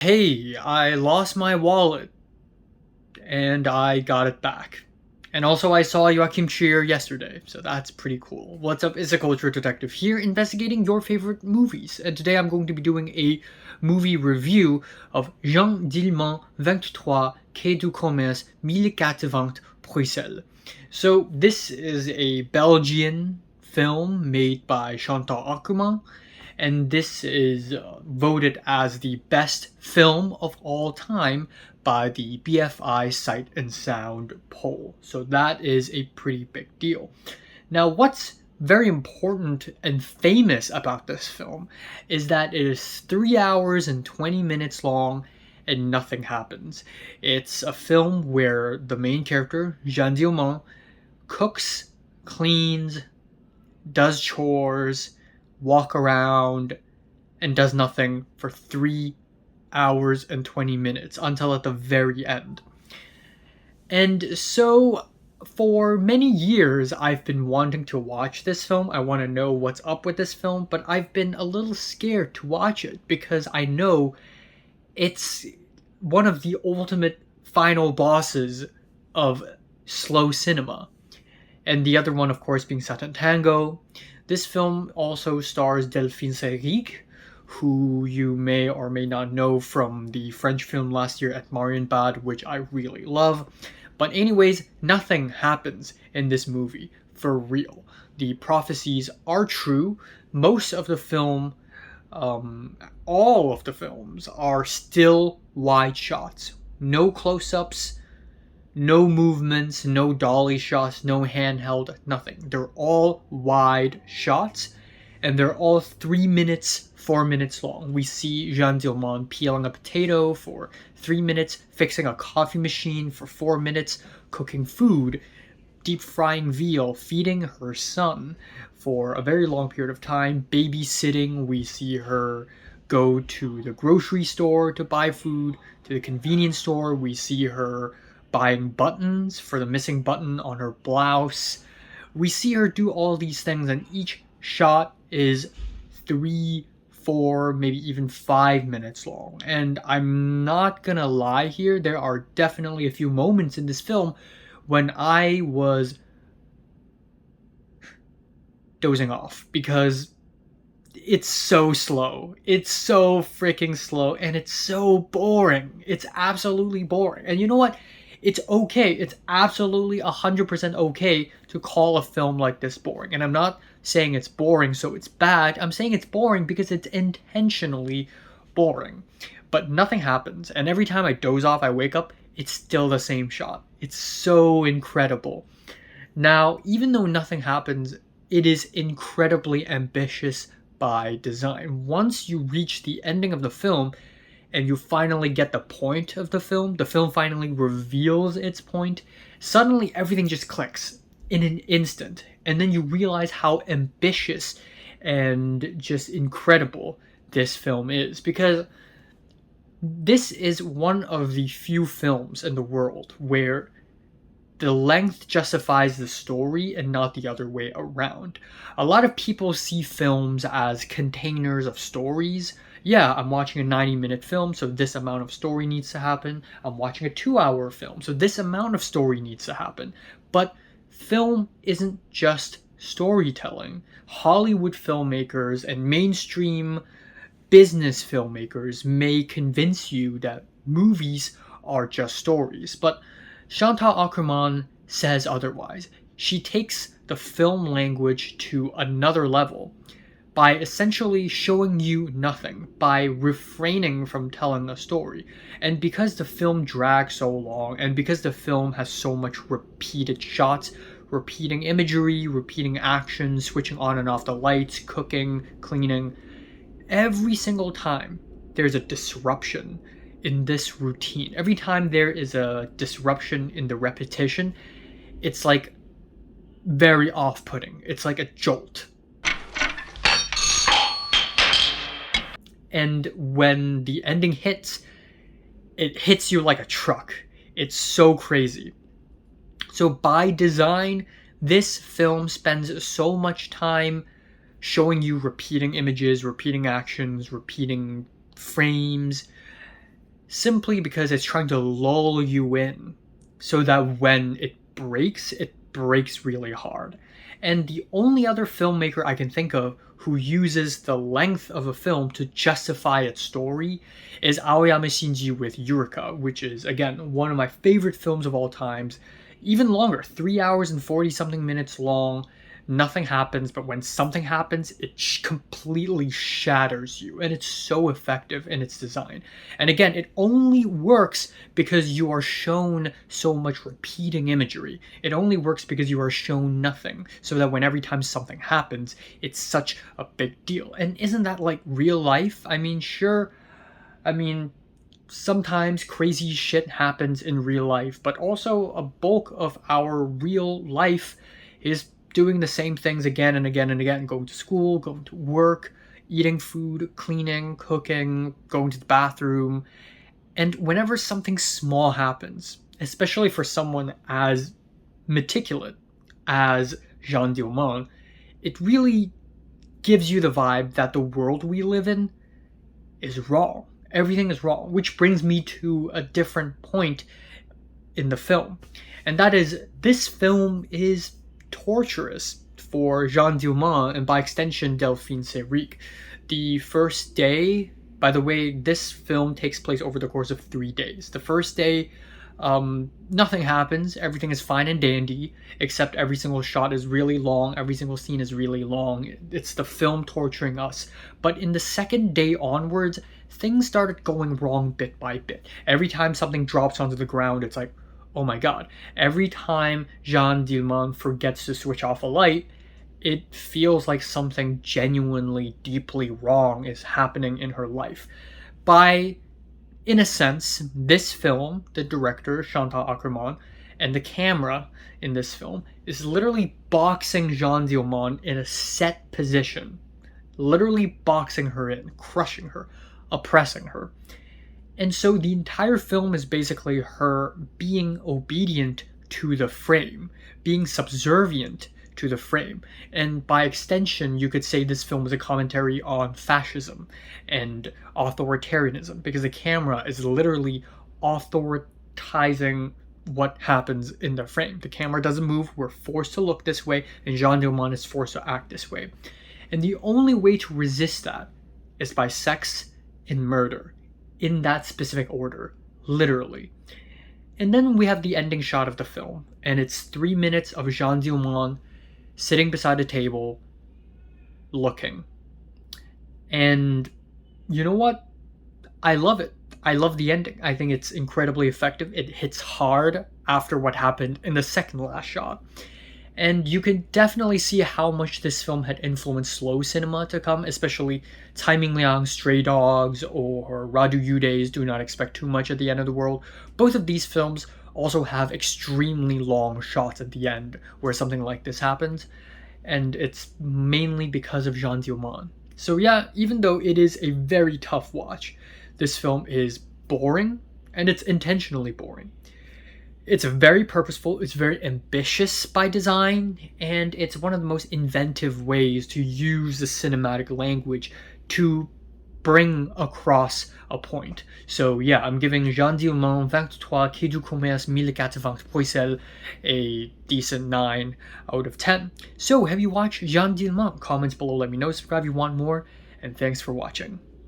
Hey, I lost my wallet and I got it back. And also, I saw Joachim Trier yesterday, so that's pretty cool. What's up? It's a culture detective here investigating your favorite movies. And today I'm going to be doing a movie review of Jeanne Dielman 23 Quai du Commerce 1420 Bruxelles. So, this is a Belgian film made by Chantal Ackerman, and this is voted as the best film of all time by the BFI Sight and Sound poll. So that is a pretty big deal. Now, what's very important and famous about this film is that it is 3 hours and 20 minutes long and nothing happens. It's a film where the main character, Jeanne Dielman, cooks, cleans, does chores, walk around, and does nothing for 3 hours and 20 minutes until at the very end. And so, for many years, I've been wanting to watch this film. I want to know what's up with this film, but I've been a little scared to watch it because I know it's one of the ultimate final bosses of slow cinema. And the other one, of course, being Satan Tango. This film also stars Delphine Seyrig, who you may or may not know from the French film last year at Marienbad, which I really love. But anyways, nothing happens in this movie, for real. The prophecies are true. Most of the film, all of the films, are still wide shots. No close-ups, no movements, no dolly shots, no handheld, nothing. They're all wide shots, and they're all 3 minutes, 4 minutes long. We see Jeanne Dielman peeling a potato for 3 minutes, fixing a coffee machine for 4 minutes, cooking food, deep frying veal, feeding her son for a very long period of time, babysitting. We see her go to the grocery store to buy food, to the convenience store. We see her buying buttons for the missing button on her blouse. We see her do all these things, and each shot is 3, 4, maybe even 5 minutes long. And I'm not gonna lie here, there are definitely a few moments in this film when I was dozing off because it's so slow. It's so freaking slow and it's so boring. It's absolutely boring. And you know what? It's okay. It's absolutely 100% okay to call a film like this boring. And I'm not saying it's boring so it's bad. I'm saying it's boring because it's intentionally boring. But nothing happens. And every time I doze off, I wake up, it's still the same shot. It's so incredible. Now, even though nothing happens, it is incredibly ambitious by design. Once you reach the ending of the film and you finally get the point of the film finally reveals its point, suddenly everything just clicks in an instant. And then you realize how ambitious and just incredible this film is. Because this is one of the few films in the world where the length justifies the story and not the other way around. A lot of people see films as containers of stories. Yeah, I'm watching a 90-minute film, so this amount of story needs to happen. I'm watching a 2-hour film, so this amount of story needs to happen. But film isn't just storytelling. Hollywood filmmakers and mainstream business filmmakers may convince you that movies are just stories, but Chantal Ackerman says otherwise. She takes the film language to another level by essentially showing you nothing, by refraining from telling a story. And because the film drags so long, and because the film has so much repeated shots, repeating imagery, repeating actions, switching on and off the lights, cooking, cleaning, every single time there's a disruption in this routine. Every time there is a disruption in the repetition, it's like very off-putting. It's like a jolt. And when the ending hits, it hits you like a truck. It's so crazy. So by design, this film spends so much time showing you repeating images, repeating actions, repeating frames, simply because it's trying to lull you in so that when it breaks really hard. And the only other filmmaker I can think of who uses the length of a film to justify its story is Aoyama Shinji with Eureka, which is, again, one of my favorite films of all times. Even longer, 3 hours and 40 something minutes long. Nothing happens, but when something happens, it completely shatters you, and it's so effective in its design. And again, it only works because you are shown so much repeating imagery. It only works because you are shown nothing, so that when every time something happens, it's such a big deal. And isn't that like real life? I mean, sure, sometimes crazy shit happens in real life, but also a bulk of our real life is doing the same things again and again and again, going to school, going to work, eating food, cleaning, cooking, going to the bathroom. And whenever something small happens, especially for someone as meticulous as Jeanne Dielman, it really gives you the vibe that the world we live in is wrong. Everything is wrong, which brings me to a different point in the film. And that is, this film is torturous for Jeanne Dielman and by extension Delphine Seyrig. The first day, by the way, this film takes place over the course of 3 days. The first day, nothing happens, everything is fine and dandy, except every single shot is really long, every single scene is really long. It's the film torturing us. But in the second day onwards, things started going wrong bit by bit. Every time something drops onto the ground, it's like, oh my god. Every time Jeanne Dielman forgets to switch off a light, it feels like something genuinely deeply wrong is happening in her life. In a sense, this film, the director, Chantal Akerman, and the camera in this film is literally boxing Jeanne Dielman in a set position. Literally boxing her in, crushing her, oppressing her. And so the entire film is basically her being obedient to the frame, being subservient to the frame. And by extension, you could say this film is a commentary on fascism and authoritarianism, because the camera is literally authoritizing what happens in the frame. The camera doesn't move, we're forced to look this way, and Jeanne Dielman is forced to act this way. And the only way to resist that is by sex and murder, in that specific order, literally. And then we have the ending shot of the film, and it's 3 minutes of Jeanne Dielman sitting beside a table, looking. And you know what? I love it. I love the ending. I think it's incredibly effective. It hits hard after what happened in the second last shot. And you can definitely see how much this film had influenced slow cinema to come, especially Tsai Ming-liang's Stray Dogs or Radu Yude's Do Not Expect Too Much at the End of the World. Both of these films also have extremely long shots at the end where something like this happens, and it's mainly because of Jeanne Dielman. So yeah, even though it is a very tough watch, this film is boring, and it's intentionally boring. It's very purposeful, it's very ambitious by design, and it's one of the most inventive ways to use the cinematic language to bring across a point. So yeah, I'm giving Jeanne Dielman 23 Quai du Commerce 1420 Bruxelles a decent 9 out of 10. So have you watched Jeanne Dielman? Comments below, let me know, subscribe if you want more, and thanks for watching.